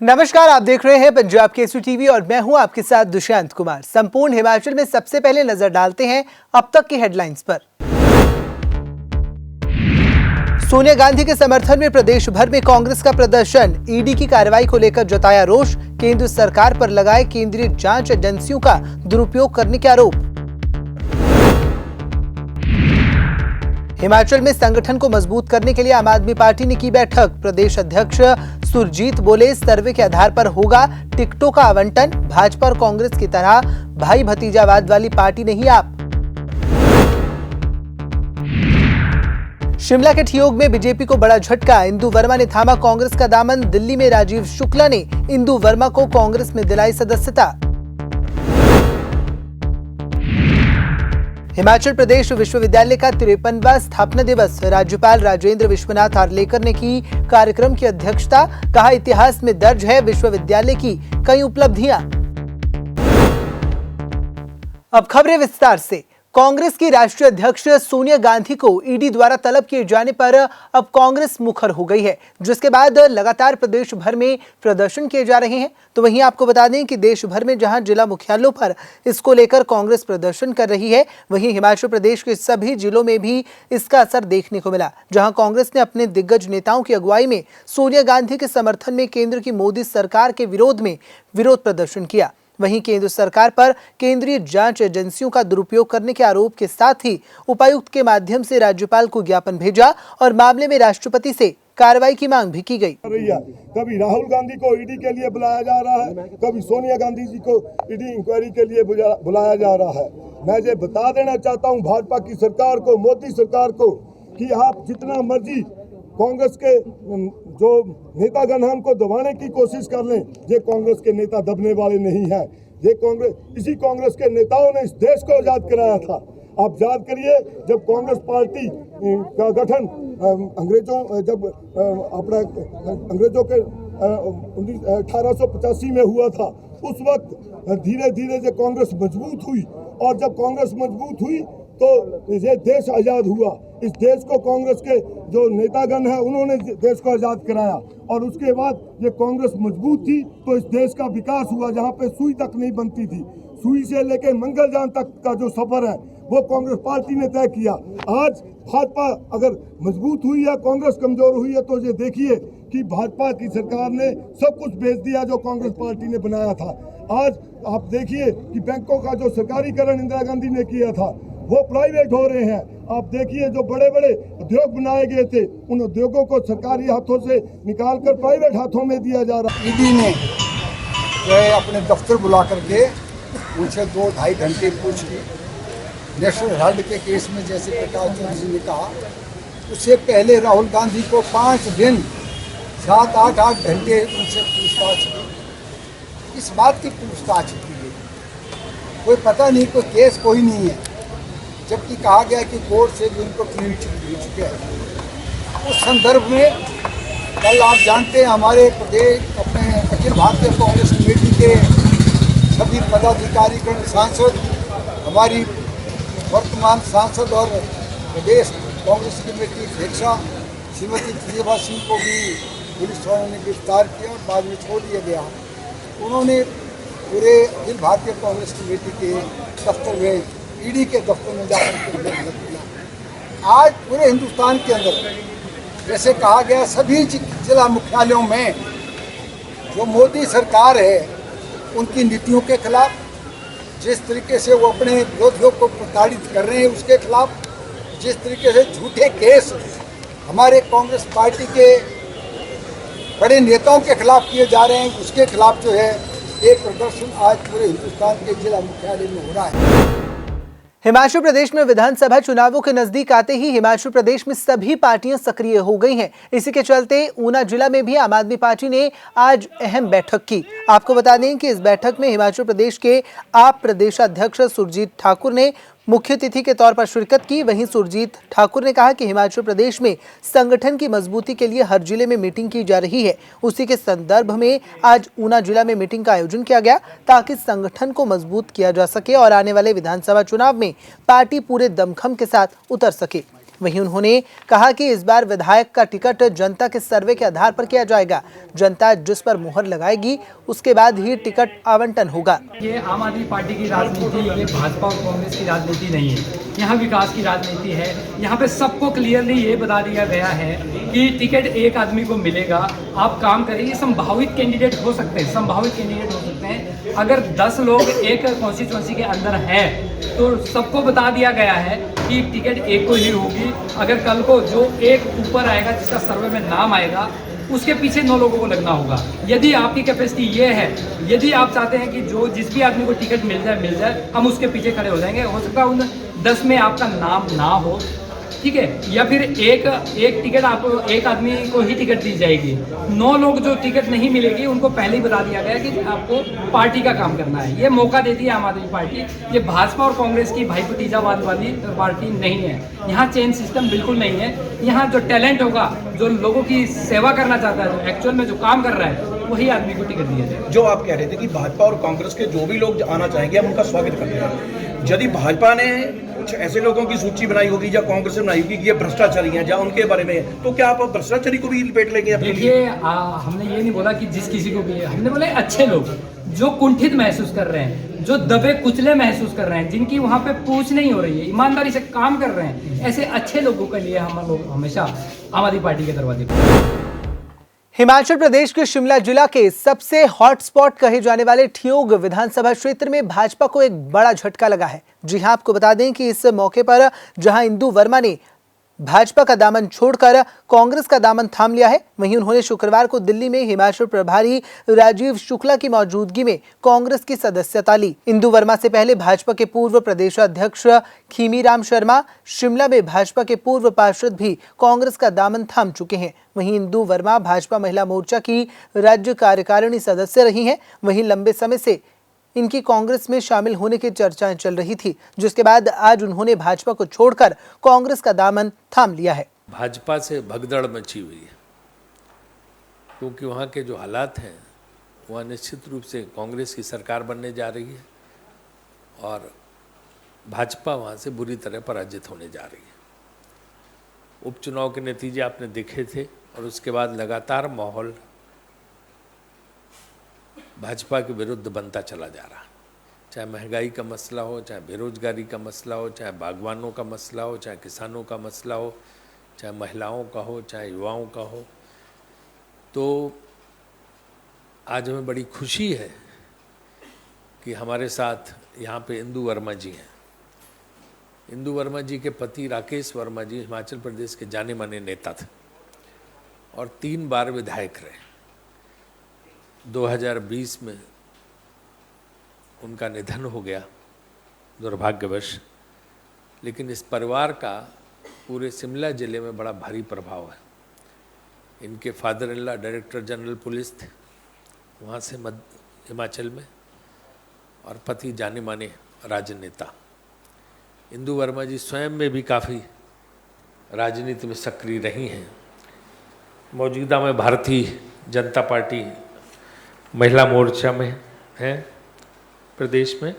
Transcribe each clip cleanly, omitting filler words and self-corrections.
नमस्कार, आप देख रहे हैं पंजाब केसरी टीवी और मैं हूं आपके साथ दुष्यंत कुमार। संपूर्ण हिमाचल में सबसे पहले नजर डालते हैं अब तक की हेडलाइंस पर। सोनिया गांधी के समर्थन में प्रदेश भर में कांग्रेस का प्रदर्शन, ईडी की कार्रवाई को लेकर जताया रोष, केंद्र सरकार पर लगाए केंद्रीय जांच एजेंसियों का दुरुपयोग करने के आरोप। हिमाचल में संगठन को मजबूत करने के लिए आम आदमी पार्टी ने की बैठक, प्रदेश अध्यक्ष सुरजीत बोले सर्वे के आधार पर होगा टिकटों का आवंटन, भाजपा और कांग्रेस की तरह भाई भतीजावाद वाली पार्टी नहीं आप। शिमला के ठियोग में बीजेपी को बड़ा झटका, इंदु वर्मा ने थामा कांग्रेस का दामन, दिल्ली में राजीव शुक्ला ने इंदु वर्मा को कांग्रेस में दिलाई सदस्यता। हिमाचल प्रदेश विश्वविद्यालय का 53वां स्थापना दिवस, राज्यपाल राजेंद्र विश्वनाथ आर्लेकर ने की कार्यक्रम की अध्यक्षता, कहा इतिहास में दर्ज है विश्वविद्यालय की कई उपलब्धियां। अब खबरें विस्तार से। कांग्रेस की राष्ट्रीय अध्यक्ष सोनिया गांधी को ईडी द्वारा तलब किए जाने पर अब कांग्रेस मुखर हो गई है, जिसके बाद लगातार प्रदेश भर में प्रदर्शन किए जा रहे हैं। तो वहीं आपको बता दें कि देश भर में जहां जिला मुख्यालयों पर इसको लेकर कांग्रेस प्रदर्शन कर रही है, वहीं हिमाचल प्रदेश के सभी जिलों में भी इसका असर देखने को मिला, जहां कांग्रेस ने अपने दिग्गज नेताओं की अगुवाई में सोनिया गांधी के समर्थन में केंद्र की मोदी सरकार के विरोध में विरोध प्रदर्शन किया। वहीं केंद्र सरकार पर केंद्रीय जांच एजेंसियों का दुरुपयोग करने के आरोप के साथ ही उपायुक्त के माध्यम से राज्यपाल को ज्ञापन भेजा और मामले में राष्ट्रपति से कार्रवाई की मांग भी की गई। कभी राहुल गांधी को ईडी के लिए बुलाया जा रहा है, कभी सोनिया गांधी जी को ईडी इंक्वायरी के लिए बुलाया जा रहा है। मैं ये बता देना चाहता हूँ भाजपा की सरकार को, मोदी सरकार को, कि आप जितना मर्जी कांग्रेस के जो नेतागण हैं उनको दबाने की कोशिश कर लें, ये कांग्रेस के नेता दबने वाले नहीं हैं। ये इसी कांग्रेस के नेताओं ने इस देश को आजाद कराया था। आप याद करिए, जब कांग्रेस पार्टी का गठन अंग्रेजों के 1885 में हुआ था, उस वक्त धीरे धीरे जो कांग्रेस मजबूत हुई, और जब कांग्रेस मजबूत हुई तो ये देश आज़ाद हुआ। इस देश को कांग्रेस के जो नेतागण हैं उन्होंने देश को आज़ाद कराया, और उसके बाद ये कांग्रेस मजबूत थी तो इस देश का विकास हुआ। जहाँ पे सुई तक नहीं बनती थी, सुई से लेके मंगलयान तक का जो सफर है वो कांग्रेस पार्टी ने तय किया। आज भाजपा अगर मजबूत हुई है, कांग्रेस कमजोर हुई है, तो ये देखिए कि भाजपा की सरकार ने सब कुछ बेच दिया जो कांग्रेस पार्टी ने बनाया था। आज आप देखिए कि बैंकों का जो सरकारीकरण इंदिरा गांधी ने किया था वो प्राइवेट हो रहे हैं। आप देखिए जो बड़े बड़े उद्योग बनाए गए थे, उन उद्योगों को सरकारी हाथों से निकालकर प्राइवेट हाथों में दिया जा रहा है। ईडी ने जो है अपने दफ्तर बुला करके उनसे 2-2.5 घंटे पूछ ली। नेशनल हेराल्ड के केस में जैसे प्रकाश चौधरी ने कहा, उससे पहले राहुल गांधी को 5 दिन 7-8 घंटे उनसे पूछताछ की। इस बात की पूछताछ की गई, कोई पता नहीं, कोई केस कोई नहीं है, जबकि कहा गया कि कोर्ट से भी उनको क्लीन चिट मिल चुके हैं। उस संदर्भ में कल आप जानते हैं हमारे प्रदेश अपने अखिल भारतीय कांग्रेस कमेटी के सभी पदाधिकारीगण, सांसद, हमारी वर्तमान सांसद और प्रदेश कांग्रेस कमेटी अध्यक्षा श्रीमती त्रिभा सिंह को भी पुलिस वालों ने गिरफ्तार किया और बाद में छोड़ दिया गया। उन्होंने पूरे अखिल भारतीय कांग्रेस कमेटी के दफ्तर में, ईडी के दफ्तर में जाकर के किया। आज पूरे हिंदुस्तान के अंदर जैसे कहा गया, सभी जिला मुख्यालयों में जो मोदी सरकार है उनकी नीतियों के खिलाफ, जिस तरीके से वो अपने विरोधियों को प्रताड़ित कर रहे हैं उसके खिलाफ, जिस तरीके से झूठे केस हमारे कांग्रेस पार्टी के बड़े नेताओं के खिलाफ किए जा रहे हैं, उसके खिलाफ जो है एक प्रदर्शन आज पूरे हिंदुस्तान के जिला मुख्यालय में हो रहा है। हिमाचल प्रदेश में विधानसभा चुनावों के नजदीक आते ही हिमाचल प्रदेश में सभी पार्टियां सक्रिय हो गई हैं। इसी के चलते ऊना जिला में भी आम आदमी पार्टी ने आज अहम बैठक की। आपको बता दें कि इस बैठक में हिमाचल प्रदेश के आप प्रदेशाध्यक्ष सुरजीत ठाकुर ने मुख्य अतिथि के तौर पर शिरकत की। वहीं सुरजीत ठाकुर ने कहा कि हिमाचल प्रदेश में संगठन की मजबूती के लिए हर जिले में मीटिंग की जा रही है। उसी के संदर्भ में आज ऊना जिला में मीटिंग का आयोजन किया गया ताकि संगठन को मजबूत किया जा सके और आने वाले विधानसभा चुनाव में पार्टी पूरे दमखम के साथ उतर सके। वहीं उन्होंने कहा कि इस बार विधायक का टिकट जनता के सर्वे के आधार पर किया जाएगा। जनता जिस पर मुहर लगाएगी उसके बाद ही टिकट आवंटन होगा। ये आम आदमी पार्टी की राजनीति, ये भाजपा और कांग्रेस की राजनीति नहीं है। यहाँ विकास की राजनीति है। यहाँ पे सबको क्लियरली ये बता दिया गया है कि टिकट एक आदमी को मिलेगा, आप काम करिए। संभावित कैंडिडेट हो सकते हैं, संभावित कैंडिडेट हो सकते हैं। अगर 10 लोग एक कॉन्स्टिट्यूंसी के अंदर है तो सबको बता दिया गया है कि टिकट एक को ही होगी। अगर कल को जो एक ऊपर आएगा, जिसका सर्वे में नाम आएगा, उसके पीछे 9 लोगों को लगना होगा। यदि आपकी कैपेसिटी ये है, यदि आप चाहते हैं कि जो जिस भी आदमी को टिकट मिल जाए, हम उसके पीछे खड़े हो जाएंगे। हो सकता है उन 10 में आपका नाम ना हो, ठीक है, या फिर एक टिकट आपको एक आदमी को ही टिकट दी जाएगी। 9 लोग जो टिकट नहीं मिलेगी उनको पहले ही बता दिया गया कि आपको पार्टी का काम करना है। ये मौका देती है आम आदमी पार्टी। ये भाजपा और कांग्रेस की भाई भतीजावाद वाली पार्टी नहीं है। यहाँ चेन सिस्टम बिल्कुल नहीं है। यहाँ जो टैलेंट होगा, जो लोगों की सेवा करना चाहता है, जो एक्चुअल में जो काम कर रहा है, वही आदमी को टिकट दिया जाए। जो आप कह रहे थे कि भाजपा और कांग्रेस के जो भी लोग आना चाहेंगे हम उनका स्वागत करते हैं। यदि भाजपा ने कुछ ऐसे लोगों की सूची बनाई होगी या कांग्रेस ने बनाई होगी कि ये भ्रष्टाचारी हैं या उनके बारे में, तो क्या आप भ्रष्टाचारी को भी लपेट लेंगे? देखिए, हमने ये नहीं बोला कि जिस किसी को भी, हमने बोला अच्छे लोग जो कुंठित महसूस कर रहे हैं, जो दबे कुचले महसूस कर रहे हैं, जिनकी वहाँ पे पूछ नहीं हो रही है, ईमानदारी से काम कर रहे हैं, ऐसे अच्छे लोगों के लिए हम लोग हमेशा आम आदमी पार्टी के दरवाजे पर। हिमाचल प्रदेश के शिमला जिला के सबसे हॉटस्पॉट कहे जाने वाले ठियोग विधानसभा क्षेत्र में भाजपा को एक बड़ा झटका लगा है। जी हां, आपको बता दें कि इस मौके पर जहां इंदु वर्मा ने भाजपा का दामन छोड़कर कांग्रेस का दामन थाम लिया है, वहीं उन्होंने शुक्रवार को दिल्ली में हिमाचल प्रभारी राजीव शुक्ला की मौजूदगी में कांग्रेस की सदस्यता ली। इंदु वर्मा से पहले भाजपा के पूर्व प्रदेशाध्यक्ष खीमीराम शर्मा, शिमला में भाजपा के पूर्व पार्षद भी कांग्रेस का दामन थाम चुके हैं। वहीं इंदु वर्मा भाजपा महिला मोर्चा की राज्य कार्यकारिणी सदस्य रही हैं। वहीं लंबे समय से इनकी कांग्रेस में शामिल होने की चर्चाएं चल रही थी, जिसके बाद आज उन्होंने भाजपा को छोड़कर कांग्रेस का दामन थाम लिया है। भाजपा से भगदड़ मची हुई है, क्योंकि वहाँ के जो हालात हैं, वहाँ निश्चित रूप से कांग्रेस की सरकार बनने जा रही है और भाजपा वहाँ से बुरी तरह पराजित होने जा रही है। उपचुनाव के नतीजे आपने देखे थे और उसके बाद लगातार माहौल भाजपा के विरुद्ध बनता चला जा रहा है। चाहे महंगाई का मसला हो, चाहे बेरोजगारी का मसला हो, चाहे बागवानों का मसला हो, चाहे किसानों का मसला हो, चाहे महिलाओं का हो, चाहे युवाओं का हो। तो आज हमें बड़ी खुशी है कि हमारे साथ यहाँ पे इंदु वर्मा जी हैं। इंदु वर्मा जी के पति राकेश वर्मा जी हिमाचल प्रदेश के जाने माने नेता थे और 3 बार विधायक रहे। 2020 में उनका निधन हो गया दुर्भाग्यवश, लेकिन इस परिवार का पूरे शिमला जिले में बड़ा भारी प्रभाव है। इनके father in law director general police थे वहाँ से हिमाचल में, और पति जाने माने राजनेता। इंदु वर्मा जी स्वयं में भी काफ़ी राजनीति में सक्रिय रही हैं। मौजूदा में भारतीय जनता पार्टी महिला मोर्चा में हैं प्रदेश में,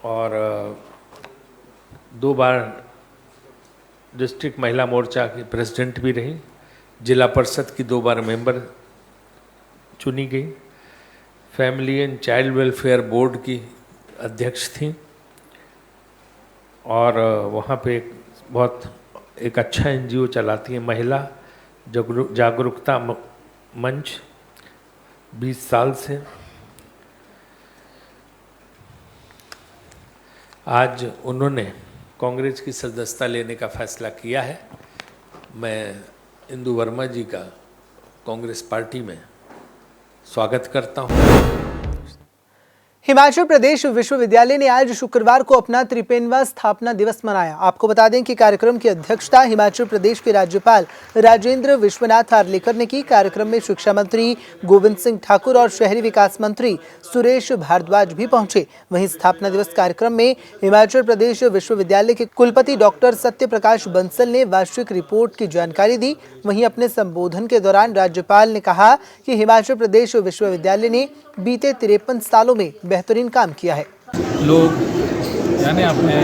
और 2 बार डिस्ट्रिक्ट महिला मोर्चा की प्रेसिडेंट भी रही। जिला परिषद की 2 बार मेंबर चुनी गई। Family and child welfare board की अध्यक्ष थी और वहाँ पे एक अच्छा एनजीओ चलाती है, महिला जागरूकता मंच, 20 साल से। आज उन्होंने कांग्रेस की सदस्यता लेने का फैसला किया है। मैं इंदु वर्मा जी का कांग्रेस पार्टी में स्वागत करता हूँ। हिमाचल प्रदेश विश्वविद्यालय ने आज शुक्रवार को अपना 53वां स्थापना दिवस मनाया। आपको बता दें कि कार्यक्रम की अध्यक्षता हिमाचल प्रदेश के राज्यपाल राजेंद्र विश्वनाथ आर्लेकर ने की। कार्यक्रम में शिक्षा मंत्री गोविंद सिंह ठाकुर और शहरी विकास मंत्री सुरेश भारद्वाज भी पहुंचे। वहीं स्थापना दिवस कार्यक्रम में हिमाचल प्रदेश विश्वविद्यालय के कुलपति डॉक्टर सत्य प्रकाश बंसल ने वार्षिक रिपोर्ट की जानकारी दी। वहीं अपने संबोधन के दौरान राज्यपाल ने कहा कि हिमाचल प्रदेश विश्वविद्यालय ने बीते 53 सालों में बेहतरीन काम किया है। लोग यानी अपने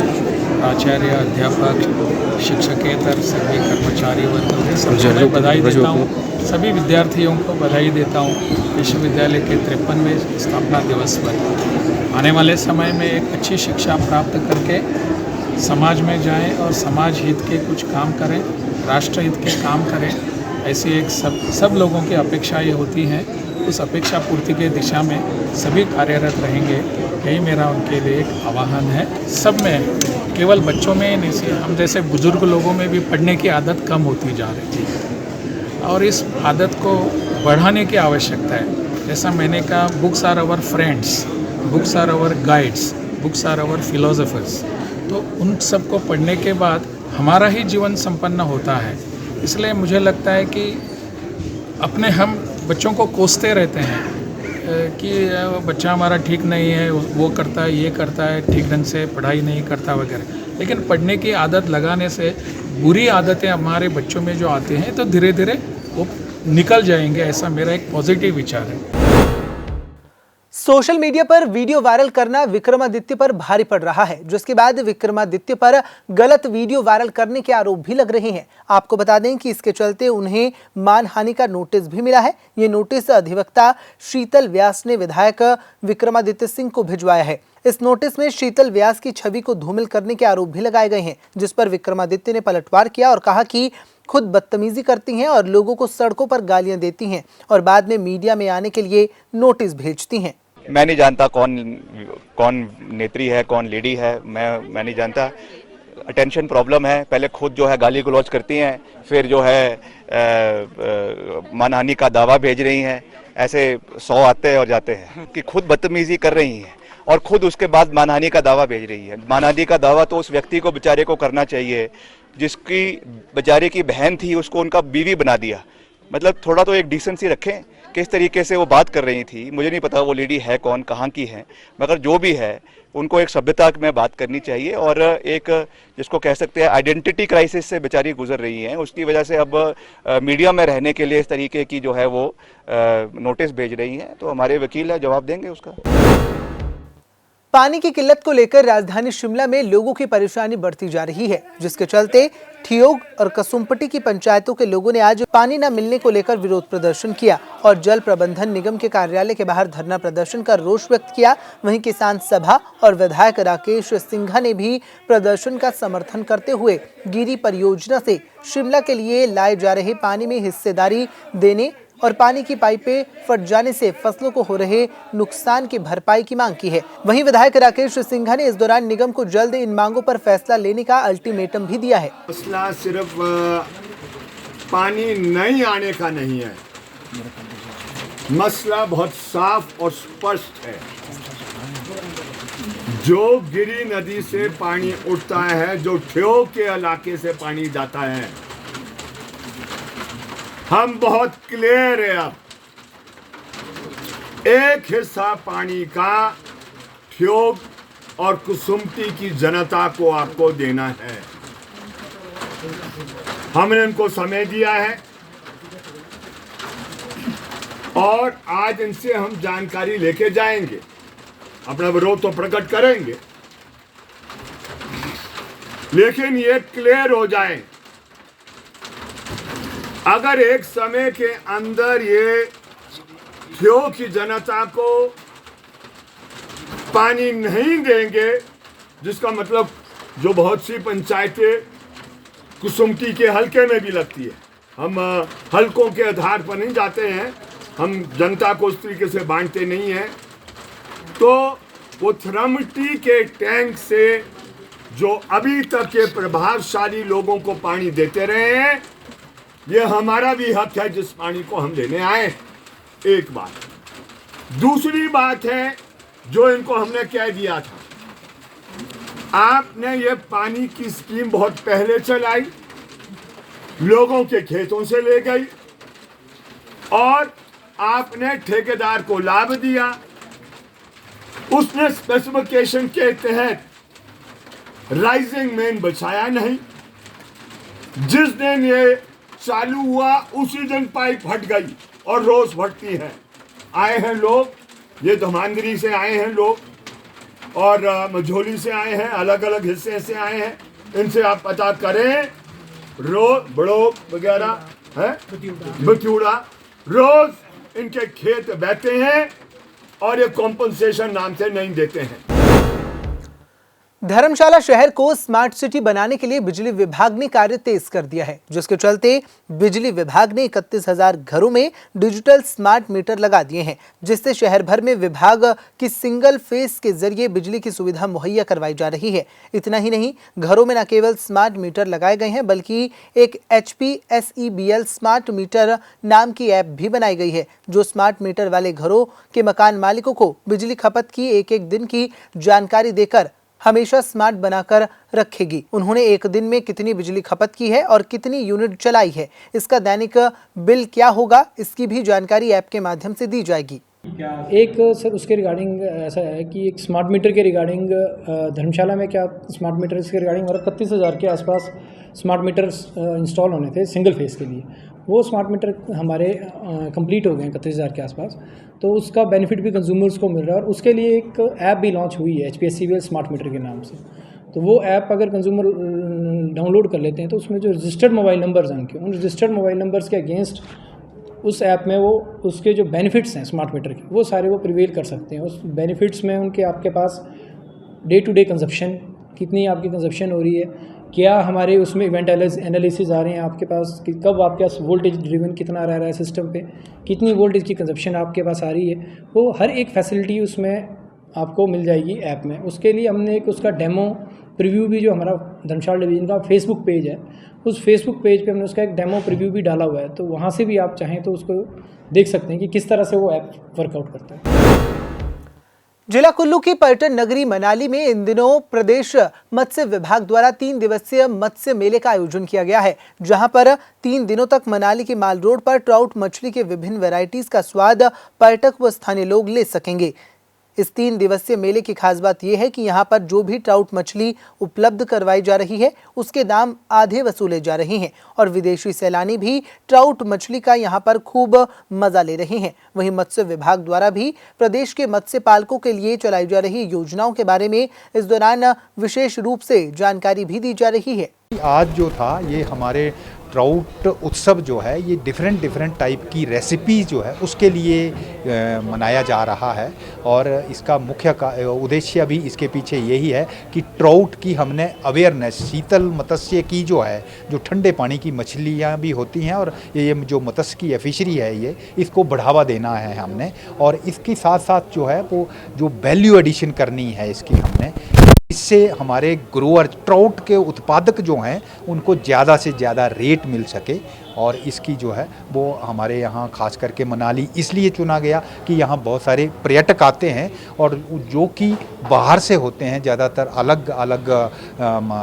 प्राचार्य, अध्यापक, शिक्षकेतर सभी कर्मचारी वर्ग हैं, सबको मैं बधाई देता हूँ। सभी विद्यार्थियों को बधाई देता हूँ विश्वविद्यालय के 53वें स्थापना दिवस पर। आने वाले समय में एक अच्छी शिक्षा प्राप्त करके समाज में जाएं और समाज हित के कुछ काम करें, राष्ट्र हित के काम करें। ऐसी एक सब लोगों की अपेक्षाएं होती हैं। उस अपेक्षा पूर्ति के दिशा में सभी कार्यरत रहेंगे, यही मेरा उनके लिए एक आह्वान है। सब में, केवल बच्चों में ही नहीं, हम जैसे बुजुर्ग लोगों में भी पढ़ने की आदत कम होती जा रही थी और इस आदत को बढ़ाने की आवश्यकता है। जैसा मैंने कहा, books are our friends, books are our guides, books are our philosophers. तो उन सब को पढ़ने के बाद हमारा ही जीवन संपन्न होता है। इसलिए मुझे लगता है कि अपने हम बच्चों को कोसते रहते हैं कि बच्चा हमारा ठीक नहीं है, वो करता है, ये करता है, ठीक ढंग से पढ़ाई नहीं करता वगैरह। लेकिन पढ़ने की आदत लगाने से बुरी आदतें हमारे बच्चों में जो आते हैं तो धीरे धीरे वो निकल जाएंगे, ऐसा मेरा एक पॉजिटिव विचार है। सोशल मीडिया पर वीडियो वायरल करना विक्रमादित्य पर भारी पड़ रहा है, जिसके बाद विक्रमादित्य पर गलत वीडियो वायरल करने के आरोप भी लग रहे हैं। आपको बता दें कि इसके चलते उन्हें मानहानि का नोटिस भी मिला है। ये नोटिस अधिवक्ता शीतल व्यास ने विधायक विक्रमादित्य सिंह को भिजवाया है। इस नोटिस में शीतल व्यास की छवि को धूमिल करने के आरोप भी लगाए गए हैं, जिस पर विक्रमादित्य ने पलटवार किया और कहा कि खुद बदतमीजी करती हैं और लोगों को सड़कों पर गालियां देती हैं और बाद में मीडिया में आने के लिए नोटिस भेजती हैं। मैं नहीं जानता कौन नेत्री है, कौन लेडी है, मैं नहीं जानता। अटेंशन प्रॉब्लम है। पहले खुद जो है गाली गलौज करती हैं, फिर जो है मानहानि का दावा भेज रही हैं। ऐसे 100 आते हैं और जाते हैं कि खुद बदतमीजी कर रही हैं और खुद उसके बाद मानहानि का दावा भेज रही है। मानहानि का दावा तो उस व्यक्ति को, बेचारे को करना चाहिए जिसकी बेचारे की बहन थी, उसको उनका बीवी बना दिया। मतलब थोड़ा तो एक डिसेंसी रखें। किस तरीके से वो बात कर रही थी, मुझे नहीं पता वो लेडी है कौन, कहाँ की है, मगर जो भी है उनको एक सभ्यता में बात करनी चाहिए। और एक जिसको कह सकते हैं आइडेंटिटी क्राइसिस से बेचारी गुजर रही हैं, उसकी वजह से अब मीडिया में रहने के लिए इस तरीके की जो है वो नोटिस भेज रही हैं। तो हमारे वकील है, जवाब देंगे उसका। पानी की किल्लत को लेकर राजधानी शिमला में लोगों की परेशानी बढ़ती जा रही है, जिसके चलते ठियोग और कसुम्पटी की पंचायतों के लोगों ने आज पानी न मिलने को लेकर विरोध प्रदर्शन किया और जल प्रबंधन निगम के कार्यालय के बाहर धरना प्रदर्शन कर रोष व्यक्त किया। वहीं किसान सभा और विधायक राकेश सिंघा ने भी प्रदर्शन का समर्थन करते हुए गिरी परियोजना से शिमला के लिए लाए जा रहे पानी में हिस्सेदारी देने और पानी की पाइपें फट जाने से फसलों को हो रहे नुकसान की भरपाई की मांग की है। वहीं विधायक राकेश सिंघा ने इस दौरान निगम को जल्द इन मांगों पर फैसला लेने का अल्टीमेटम भी दिया है। मसला सिर्फ पानी नहीं आने का नहीं है, मसला बहुत साफ और स्पष्ट है। जो गिरी नदी से पानी उठता है, जो ठियोग के इलाके से पानी जाता है, हम बहुत क्लियर है। अब एक हिस्सा पानी का ठियोग और कुसुम्पटी की जनता को आपको देना है। हमने इनको समय दिया है और आज इनसे हम जानकारी लेके जाएंगे, अपना विरोध तो प्रकट करेंगे, लेकिन ये क्लियर हो जाए। अगर एक समय के अंदर ये ठियोग की जनता को पानी नहीं देंगे, जिसका मतलब जो बहुत सी पंचायतें कुसुम्पटी के हलके में भी लगती है, हम हलकों के आधार पर नहीं जाते हैं, हम जनता को उस तरीके से बांटते नहीं हैं, तो वो थरमटी के टैंक से जो अभी तक के प्रभावशाली लोगों को पानी देते रहे हैं, ये हमारा भी हक है जिस पानी को हम लेने आए। एक बात। दूसरी बात है जो इनको हमने कह दिया था, आपने ये पानी की स्कीम बहुत पहले चलाई, लोगों के खेतों से ले गई और आपने ठेकेदार को लाभ दिया। उसने स्पेसिफिकेशन के तहत राइजिंग मेन बचाया नहीं। जिस दिन ये चालू हुआ उसी दिन पाइप फट गई और रोज फटती है। आए हैं लोग, ये धमांदरी से आए हैं लोग और मझोली से आए हैं, अलग अलग हिस्से से आए हैं, इनसे आप पता करें। बड़ो वगैरह है, बतियूड़ा, रोज इनके खेत बहते हैं और ये कॉम्पनसेशन नाम से नहीं देते हैं। धर्मशाला शहर को स्मार्ट सिटी बनाने के लिए बिजली विभाग ने कार्य तेज कर दिया है, जिसके चलते बिजली विभाग ने 31,000 घरों में डिजिटल स्मार्ट मीटर लगा दिए हैं, जिससे शहर भर में विभाग की सिंगल फेस के जरिए बिजली की सुविधा मुहैया करवाई जा रही है। इतना ही नहीं, घरों में न केवल स्मार्ट मीटर लगाए गए हैं, बल्कि एक HPSEBL स्मार्ट मीटर नाम की ऐप भी बनाई गई है, जो स्मार्ट मीटर वाले घरों के मकान मालिकों को बिजली खपत की एक दिन की जानकारी देकर हमेशा स्मार्ट बनाकर रखेगी। उन्होंने एक दिन में कितनी बिजली खपत की है और कितनी यूनिट चलाई है, इसका दैनिक बिल क्या होगा, इसकी भी जानकारी ऐप के माध्यम से दी जाएगी। एक सर उसके रिगार्डिंग ऐसा है कि एक स्मार्ट मीटर के रिगार्डिंग धर्मशाला में क्या स्मार्ट मीटर के रिगार्डिंग 31,000 के आसपास स्मार्ट मीटर इंस्टॉल होने थे सिंगल फेस के लिए। वो स्मार्ट मीटर हमारे कंप्लीट हो गए हैं 31,000 के आसपास, तो उसका बेनिफिट भी कंज्यूमर्स को मिल रहा है। और उसके लिए एक ऐप भी लॉन्च हुई है HPSEBL स्मार्ट मीटर के नाम से। तो वो ऐप अगर कंज्यूमर डाउनलोड कर लेते हैं तो उसमें जो रजिस्टर्ड मोबाइल नंबर्स हैं उनके, उन रजिस्टर्ड मोबाइल नंबर्स के अगेंस्ट उस ऐप में वो उसके जो बेनिफिट्स हैं स्मार्ट मीटर के, वो सारे वो प्रिवेल कर सकते हैं। उस बेनिफिट्स में उनके आपके पास डे टू डे कंजप्शन, कितनी आपकी कंजप्शन हो रही है, क्या हमारे उसमें इवेंट एनालिसिस आ रहे हैं आपके पास, कि कब आपके पास वोल्टेज ड्रिवन कितना रह रहा है सिस्टम पे, कितनी वोल्टेज की कंजप्शन आपके पास आ रही है, वो हर एक फैसिलिटी उसमें आपको मिल जाएगी ऐप में। उसके लिए हमने एक उसका डेमो प्रीव्यू भी, जो हमारा धर्मशाला डिवीज़न का फेसबुक पेज है, उस फेसबुक पेज पे हमने उसका एक डेमो प्रीव्यू भी डाला हुआ है, तो वहाँ से भी आप चाहें तो उसको देख सकते हैं कि किस तरह से वो ऐप वर्कआउट करता है। जिला कुल्लू की पर्यटन नगरी मनाली में इन दिनों प्रदेश मत्स्य विभाग द्वारा 3 दिवसीय मत्स्य मेले का आयोजन किया गया है, जहां पर 3 दिनों तक मनाली के माल रोड पर ट्राउट मछली के विभिन्न वैरायटीज का स्वाद पर्यटक व स्थानीय लोग ले सकेंगे। इस 3 दिवसीय मेले की खास बात यह है कि यहाँ पर जो भी ट्राउट मछली उपलब्ध करवाई जा रही है उसके दाम आधे वसूले जा रहे हैं और विदेशी सैलानी भी ट्राउट मछली का यहाँ पर खूब मजा ले रहे हैं। वहीं मत्स्य विभाग द्वारा भी प्रदेश के मत्स्य पालकों के लिए चलाई जा रही योजनाओं के बारे में इस दौरान विशेष रूप से जानकारी भी दी जा रही है। आज जो था ये हमारे ट्राउट उत्सव जो है, ये डिफरेंट टाइप की रेसिपी जो है उसके लिए मनाया जा रहा है और इसका मुख्य उद्देश्य भी इसके पीछे यही है कि ट्राउट की हमने अवेयरनेस, शीतल मत्स्य की जो है, जो ठंडे पानी की मछलियाँ भी होती हैं और ये जो मत्स्य की फिशरी है ये, इसको बढ़ावा देना है हमने। और इसके साथ साथ जो है वो जो वैल्यू एडिशन करनी है इसकी हमने, इससे हमारे ग्रोअर ट्राउट के उत्पादक जो हैं उनको ज़्यादा से ज़्यादा रेट मिल सके। और इसकी जो है वो हमारे यहाँ खास करके मनाली इसलिए चुना गया कि यहाँ बहुत सारे पर्यटक आते हैं और जो कि बाहर से होते हैं, ज़्यादातर अलग अलग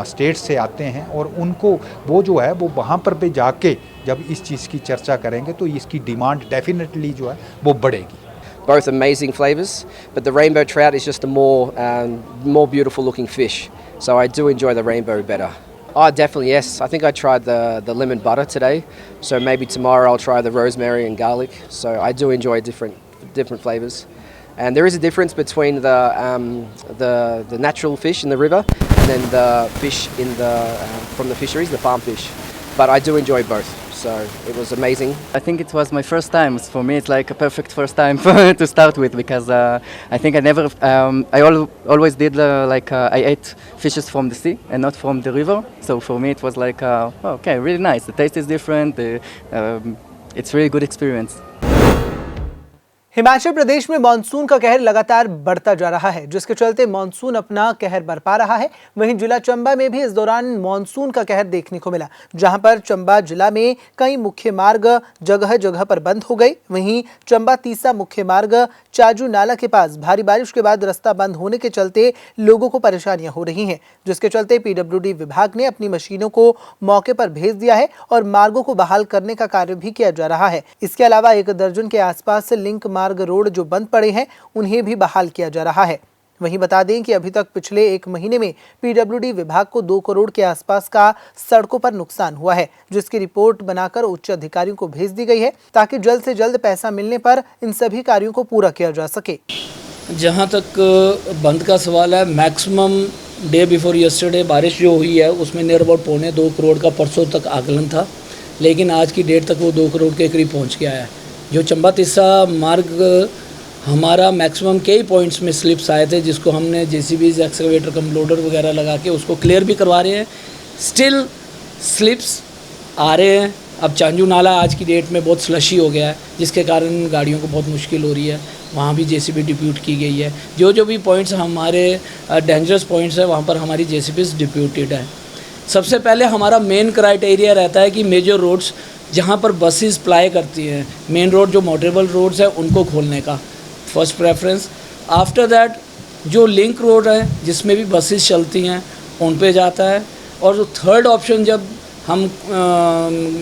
स्टेट से आते हैं और उनको वो जो है वो वहाँ पर पे जाके जब इस चीज़ की चर्चा करेंगे तो इसकी डिमांड डेफिनेटली जो है वो बढ़ेगी। Both amazing flavors, but the rainbow trout is just a more beautiful looking fish. So I do enjoy the rainbow better. Oh, definitely yes. I think I tried the lemon butter today, so maybe tomorrow I'll try the rosemary and garlic. So I do enjoy different flavors, and there is a difference between the natural fish in the river and then the fish in from the fisheries, the farm fish. But I do enjoy both. So it was amazing. I think it was my first time. For me, it's like a perfect first time to start with because I think I never, always did I ate fishes from the sea and not from the river. So for me, it was like, okay, really nice. The taste is different. It's really good experience. Himachal Pradesh में monsoon का कहर लगातार बढ़ता जा रहा है, जिसके चलते मानसून अपना कहर बरपा रहा है। वहीं जिला चंबा में भी इस दौरान मानसून का कहर देखने को मिला, जहां पर चंबा जिला में कई मुख्य मार्ग जगह जगह पर बंद हो गए। वहीं चंबा तीसा मुख्य मार्ग चाजू नाला के पास भारी बारिश के बाद रास्ता बंद होने के चलते लोगों को परेशानियां हो रही हैं, जिसके चलते PWD विभाग ने अपनी मशीनों को मौके पर भेज दिया है और मार्गों को बहाल करने का कार्य भी किया जा रहा है। इसके अलावा 1 दर्जन के आसपास से लिंक मार्ग रोड जो बंद पड़े हैं उन्हें भी बहाल किया जा रहा है। वहीं बता दें कि अभी तक पिछले 1 महीने में PWD विभाग को 2 करोड़ के आसपास का सड़कों पर नुकसान हुआ है, जिसकी रिपोर्ट बनाकर उच्च अधिकारियों को भेज दी गई है ताकि जल्द से जल्द पैसा मिलने पर इन सभी कार्यों को पूरा किया जा सके। जहाँ तक बंद का सवाल है, मैक्सिमम डे बिफोर यस्टरडे बारिश जो हुई है उसमें नियर अबाउट 2.25 करोड़ का परसों तक आकलन था, लेकिन आज की डेट तक वो 2 करोड़ के करीब पहुँच गया है। जो चंबा तिस्सा मार्ग हमारा मैक्सिमम कई पॉइंट्स में स्लिप्स आए थे, जिसको हमने जेसीबीज, एक्सकवेटर, कम लोडर वगैरह लगा के उसको क्लियर भी करवा रहे हैं। स्टिल स्लिप्स आ रहे हैं। अब चांजू नाला आज की डेट में बहुत स्लशी हो गया है, जिसके कारण गाड़ियों को बहुत मुश्किल हो रही है। वहाँ भी जेसीबी डिप्यूट की गई है। जो भी पॉइंट्स हमारे डेंजरस पॉइंट्स हैं वहाँ पर हमारी जेसीबीज डिप्यूटेड है। सबसे पहले हमारा मेन क्राइटेरिया रहता है कि मेजर रोड्स जहाँ पर बसेस प्लाई करती हैं, मेन रोड जो मोटरेबल रोड्स हैं उनको खोलने का फर्स्ट प्रेफरेंस। आफ्टर दैट जो लिंक रोड है जिसमें भी बसेस चलती हैं उन पे जाता है। और थर्ड ऑप्शन जब हम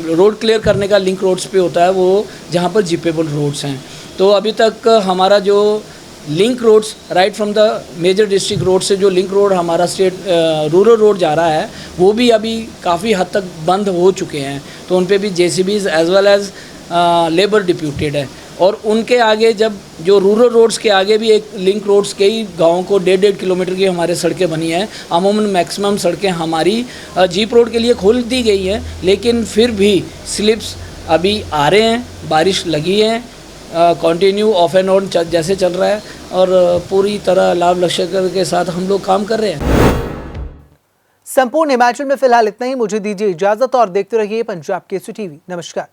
रोड क्लियर करने का लिंक रोड्स पे होता है वो जहाँ पर जीपेबल रोड्स हैं। तो अभी तक हमारा जो link roads right from the major district road से जो लिंक रोड हमारा स्टेट रूरल रोड जा रहा है वो भी अभी काफ़ी हद तक बंद हो चुके हैं। तो उन पे भी JCBs as well as labour deputed है। और उनके आगे जब जो रूरल रोड्स के आगे भी एक लिंक रोड्स कई गाँव को 1.5 किलोमीटर की हमारे सड़कें बनी हैं। अमूमन मैक्सिमम सड़कें हमारी जीप रोड के लिए खोल दी गई हैं, लेकिन फिर भी स्लिप्स अभी आ रहे हैं। बारिश लगी है, कंटिन्यू ऑफ एंड ऑन जैसे चल रहा है और पूरी तरह लाभ लक्ष्य के साथ हम लोग काम कर रहे हैं। संपूर्ण हिमाचल में फिलहाल इतना ही। मुझे दीजिए इजाजत और देखते रहिए पंजाब केसरी टीवी। नमस्कार।